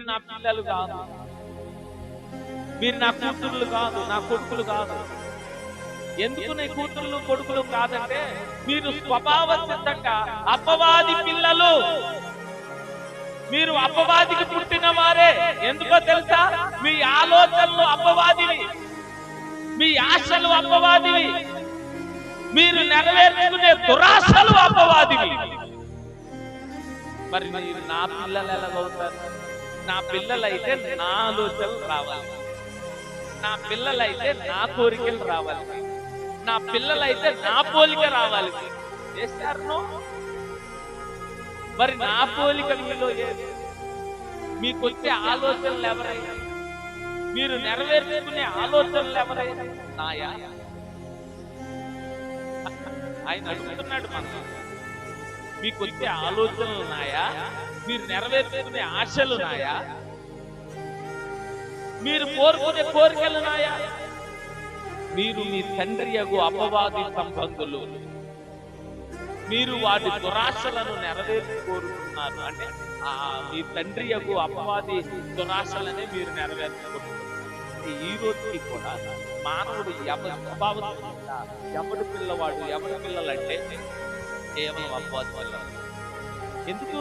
నా పిల్లలు కాదు, మీరు నా కూతుర్లు కాదు, నా కొడుకులు కాదు. ఎందుకు నీ కూతుర్లు కొడుకులు కాదంటే మీరు స్వభావ సిద్ధంగా అపవాది పిల్లలు. మీరు అపవాదికి పుట్టిన వారే. ఎందుకో తెలుసా? మీ ఆలోచనలు అపవాదివి, మీ ఆశలు అపవాదివి, మీరు నెరవేర్చుకునే దురాశలు అపవాదివి. మరి మీరు నా పిల్లలు ఎలాగవుతారు? నా పిల్లలైతే నా ఆలోచనలు రావాలి, నా పిల్లలైతే నా కోరికలు రావాలి, నా పిల్లలైతే నా పోలిక రావాలి. చేస్తారు. మరి నా పోలిక మీలో ఏది? మీకు వచ్చే ఆలోచనలు ఎవరైనా, మీరు నెరవేర్చుకునే ఆలోచనలు ఎవరైనా నాయా? ఆయన అడుగుతున్నాడు మనం, మీకు వచ్చే ఆలోచనలు నాయా? మీరు నెరవేర్చుకునే ఆశలు నాయా? మీరు కోరుకునే కోరికలు నాయా? మీరు మీ తండ్రి యగు అపవాది సంబంధులు, మీరు వాటి దురాశలను నెరవేర్చుకోరుతున్నారు. అంటే మీ తండ్రి యగు అపవాది దురాశలనే మీరు నెరవేర్చుకుంటున్నారు. ఈ రోజుకి కూడా మానవుడు ఎవరి స్వభావం, ఎవరి పిల్లవాడు, ఎవరి పిల్లలంటే కేవలం అపవాది పిల్లలు. ఎందుకు?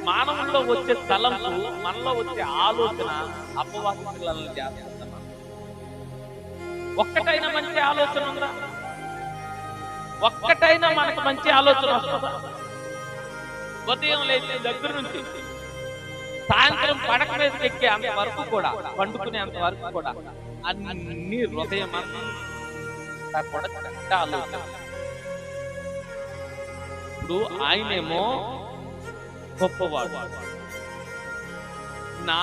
మానవుల్లో వచ్చే తలంపు, మనలో వచ్చే ఆలోచన అపవాది పిల్లలను చేస్తున్నాం. ఒక్కటైనా మంచి ఆలోచన ఉందా? ఒక్కటైనా మనకు మంచి ఆలోచన వస్తుందా? ఉదయం లేచి దగ్గర నుంచి సాయంత్రం పడక మీద ఎక్కే అంత వరకు కూడా, పండుకునేంత వరకు కూడా అన్ని హృదయం అంతా కూడా చెడ్డ ఆలోచన. ఇప్పుడు ఆయనేమో గొప్పవాడు, నా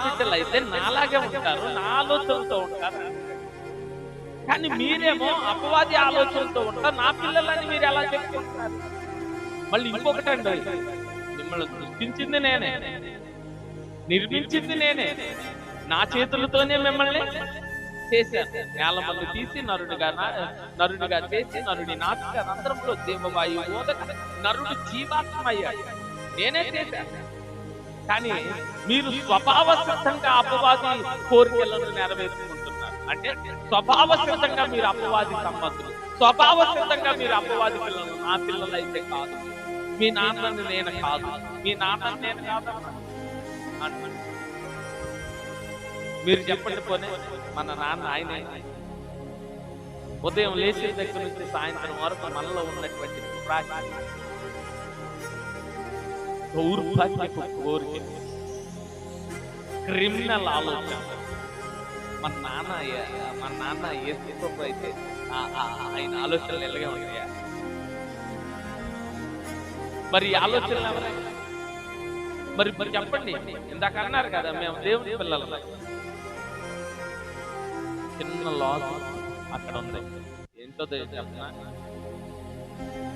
బిడ్డలైతే నాలాగే ఉంటారు, నా ఆలోచనతో ఉంటారు. కానీ మీరేమో అపవాది ఆలోచనతో ఉంటారు. నా పిల్లలని మీరు ఎలా చెప్పుకుంటున్నారు? మళ్ళీ ఇంకొకటండి, మిమ్మల్ని సృష్టించింది నేనే, నిర్మించింది నేనే, నా చేతులతోనే మిమ్మల్ని చేశాను. నేలమల్ని తీసి నరుడిగా చేసి నరుడి నాసిక రంధ్రంలో జీవవాయువు ఊదక నరుడు జీవాత్మయ్యాడు. నేనే చేశాను. కానీ మీరు స్వభావ సిద్ధంగా అపవాది కోరికలను నెరవేర్చుకుంటున్నారు. అంటే స్వభావ సిద్ధంగా మీరు అపవాది సంబంధులు, స్వభావ సిద్ధంగా మీరు అపవాది పిల్లలు. నా పిల్లలు అయితే కాదు, మీ నాన్నని నేను కాదు, మీ నాన్నని నేను కాదన్నా అంటున్నాను. మీరు చెప్పండి, పోనీ మన నాన్న ఆయనే. ఉదయం లేచే దగ్గర నుంచి సాయంత్రం వరకు మనలో ఉన్నటువంటి దౌర్భాగ్యపు కోరిక, క్రిమినల్ ఆలోచన. మన నాన్న ఏసుకో అయితే ఆయన ఆలోచనలు ఎలాగే ఉన్నాయా? మరి ఈ ఆలోచనలు ఎవరైనా మరి చెప్పండి. ఇందాక అన్నారు కదా, మేము దేవుని పిల్లలు. చిన్న లాస్ అక్కడ ఉంది. ఏంటో చెప్పిన,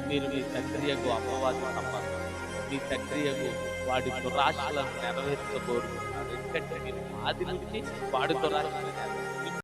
మీరు మీ తండ్రి యగు అపవాది సంబంధం, మీ తండ్రి యగు వాడి దురాశలను నెరవేర్చుకోరుతున్నారు. ఎందుకంటే మీరు ఆది నుంచి వాడి దురాశలను